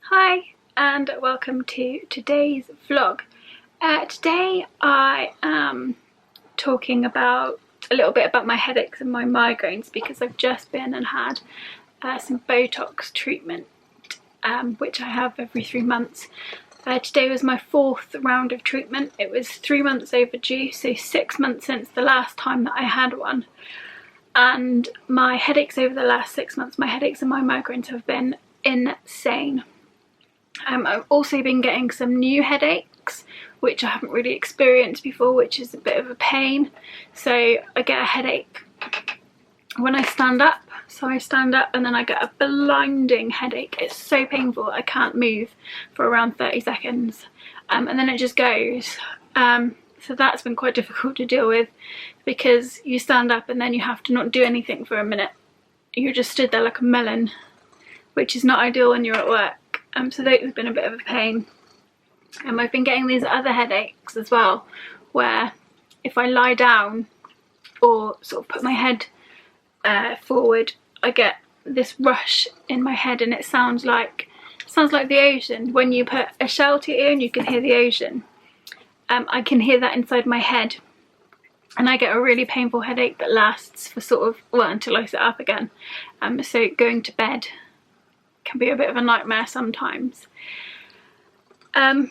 Hi and welcome to today's vlog. Today I am talking a little bit about my headaches and my migraines because I've just been and had some Botox treatment, which I have every 3 months. Today was my 4th round of treatment. It was 3 months overdue, so 6 months since the last time that I had one. And my headaches over the last 6 months, my headaches and my migraines have been insane. I've also been getting some new headaches, which I haven't really experienced before, which is a bit of a pain. So I get a headache when I stand up. So I stand up and then I get a blinding headache. It's so painful, I can't move for around 30 seconds. And then it just goes. So that's been quite difficult to deal with because you stand up and then you have to not do anything for a minute. You're just stood there like a melon, which is not ideal when you're at work. So that has been a bit of a pain. I've been getting these other headaches as well, where if I lie down or sort of put my head forward, I get this rush in my head, and it sounds like the ocean. When you put a shell to your ear and you can hear the ocean. I can hear that inside my head, and I get a really painful headache that lasts for until I sit up again. So going to bed can be a bit of a nightmare sometimes. I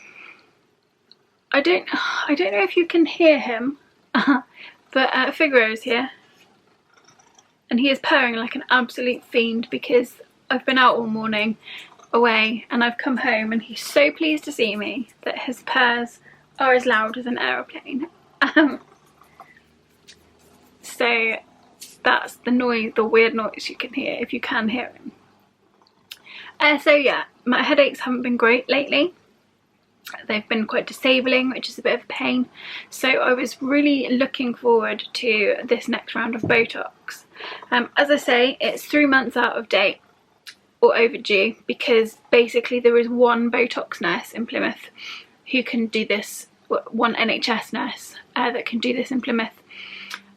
don't know if you can hear him, but Figaro's here, and he is purring like an absolute fiend because I've been out all morning away and I've come home, and he's so pleased to see me that his purrs are as loud as an aeroplane. So that's the noise, the weird noise you can hear, if you can hear him. So yeah, my headaches haven't been great lately. They've been quite disabling, which is a bit of a pain. So I was really looking forward to this next round of Botox. As I say, it's 3 months out of date or overdue because basically there is one Botox nurse in Plymouth who can do this, one NHS nurse that can do this in Plymouth,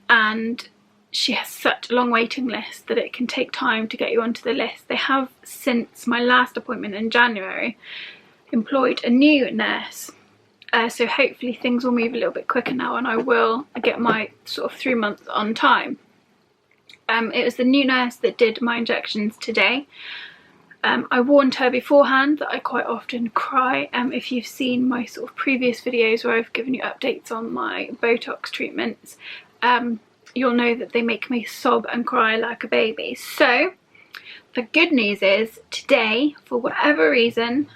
and she has such a long waiting list that it can take time to get you onto the list. They have, since my last appointment in January, employed a new nurse, so hopefully things will move a little bit quicker now and I will get my sort of 3 months on time. It was the new nurse that did my injections today. I warned her beforehand that I quite often cry. If you've seen my sort of previous videos where I've given you updates on my Botox treatments, you'll know that they make me sob and cry like a baby. So the good news is today, for whatever reason,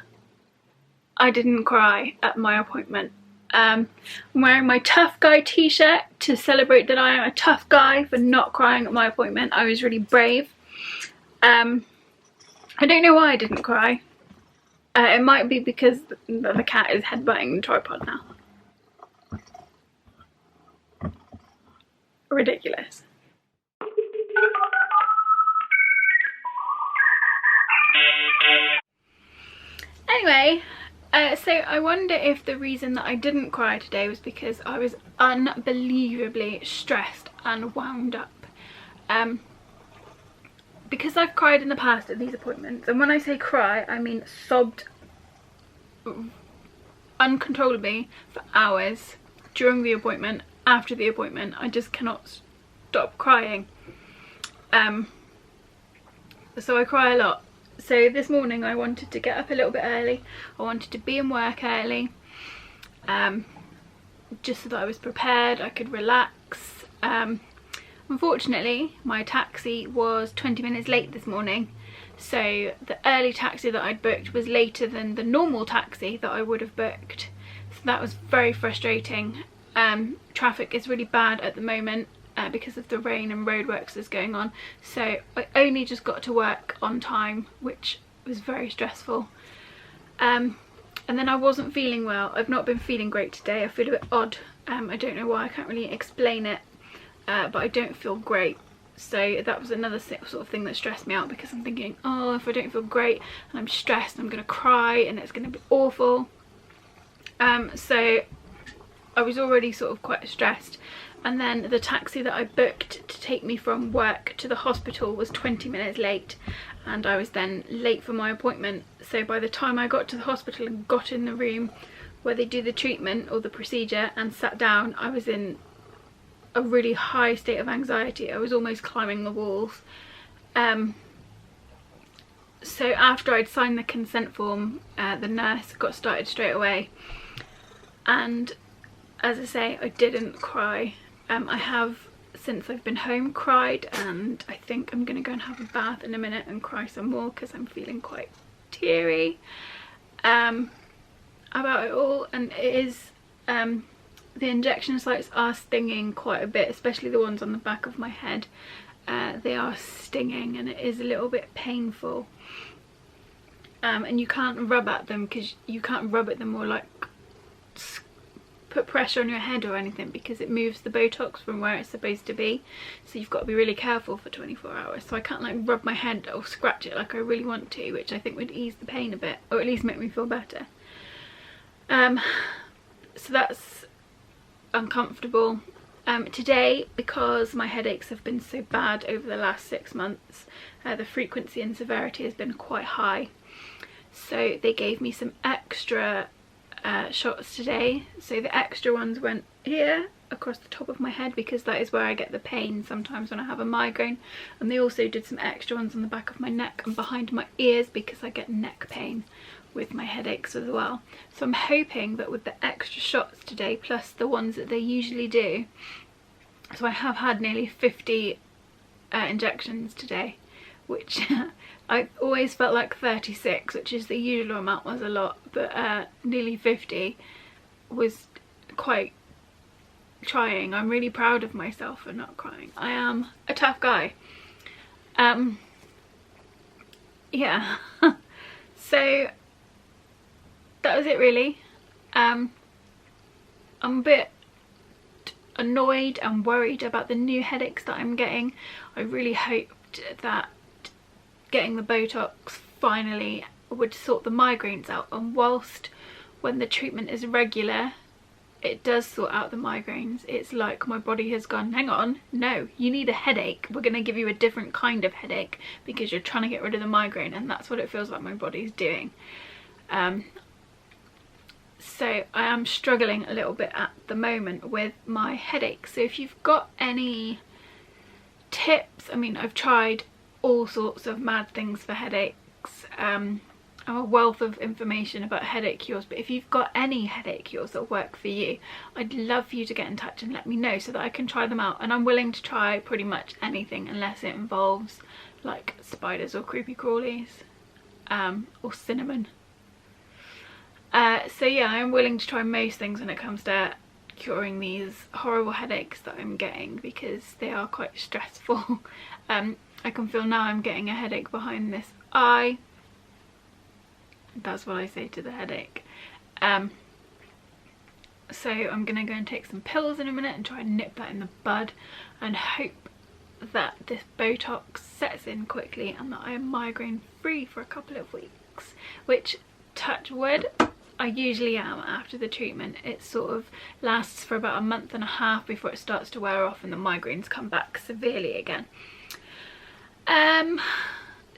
I didn't cry at my appointment. I'm wearing my tough guy t-shirt to celebrate that I am a tough guy for not crying at my appointment. I was really brave. I don't know why I didn't cry. It might be because the cat is headbutting the tripod now. Ridiculous. Anyway, so I wonder if the reason that I didn't cry today was because I was unbelievably stressed and wound up. Because I've cried in the past at these appointments, and when I say cry, I mean sobbed uncontrollably for hours during the appointment, after the appointment. I just cannot stop crying. So I cry a lot. So this morning I wanted to get up a little bit early. I wanted to be in work early, just so that I was prepared, I could relax. Unfortunately, my taxi was 20 minutes late this morning, so the early taxi that I'd booked was later than the normal taxi that I would have booked. So that was very frustrating. Traffic is really bad at the moment because of the rain and roadworks that's going on, so I only just got to work on time, which was very stressful. And then I wasn't feeling well. I've not been feeling great today. I feel a bit odd. I don't know why, I can't really explain it. But I don't feel great, so that was another sort of thing that stressed me out, because I'm thinking, oh, if I don't feel great and I'm stressed, I'm gonna cry and it's gonna be awful. So I was already sort of quite stressed, and then the taxi that I booked to take me from work to the hospital was 20 minutes late, and I was then late for my appointment. So by the time I got to the hospital and got in the room where they do the treatment or the procedure and sat down, I was in a really high state of anxiety. I was almost climbing the walls. So after I'd signed the consent form, the nurse got started straight away, and as I say, I didn't cry. I have, since I've been home, cried, and I think I'm gonna go and have a bath in a minute and cry some more because I'm feeling quite teary about it all. And it is, the injection sites are stinging quite a bit, especially the ones on the back of my head. They are stinging and it is a little bit painful. And you can't rub at them, because you can't rub at them or like put pressure on your head or anything, because it moves the Botox from where it's supposed to be. So you've got to be really careful for 24 hours. So I can't like rub my head or scratch it like I really want to, which I think would ease the pain a bit, or at least make me feel better. So that's uncomfortable. Today, because my headaches have been so bad over the last 6 months, the frequency and severity has been quite high. So they gave me some extra shots today. So the extra ones went here across the top of my head, because that is where I get the pain sometimes when I have a migraine. And they also did some extra ones on the back of my neck and behind my ears, because I get neck pain with my headaches as well. So I'm hoping that with the extra shots today, plus the ones that they usually do, so I have had nearly 50 injections today, which I always felt like 36, which is the usual amount, was a lot, but nearly 50 was quite trying. I'm really proud of myself for not crying. I am a tough guy. Yeah. So that was it really. I'm a bit annoyed and worried about the new headaches that I'm getting. I really hoped that getting the Botox finally would sort the migraines out, and whilst when the treatment is regular it does sort out the migraines, it's like my body has gone, hang on, no, you need a headache, we're going to give you a different kind of headache because you're trying to get rid of the migraine. And that's what it feels like my body's doing. So I am struggling a little bit at the moment with my headache. So if you've got any tips, I mean, I've tried all sorts of mad things for headaches. I'm a wealth of information about headache cures, but if you've got any headache cures that work for you, I'd love for you to get in touch and let me know so that I can try them out. And I'm willing to try pretty much anything unless it involves like spiders or creepy crawlies, or cinnamon. So yeah, I'm willing to try most things when it comes to curing these horrible headaches that I'm getting, because they are quite stressful. I can feel now I'm getting a headache behind this eye. That's what I say to the headache. So I'm gonna go and take some pills in a minute and try and nip that in the bud, and hope that this Botox sets in quickly and that I am migraine free for a couple of weeks, which, touch wood, I usually am after the treatment. It sort of lasts for about a month and a half before it starts to wear off and the migraines come back severely again.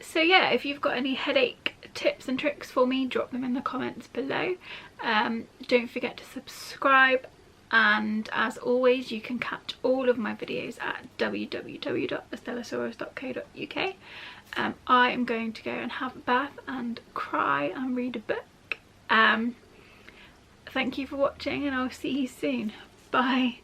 So yeah, if you've got any headache tips and tricks for me, drop them in the comments below. Don't forget to subscribe, and as always you can catch all of my videos at www.estellosaurus.co.uk. I am going to go and have a bath and cry and read a book. Thank you for watching, and I'll see you soon. Bye.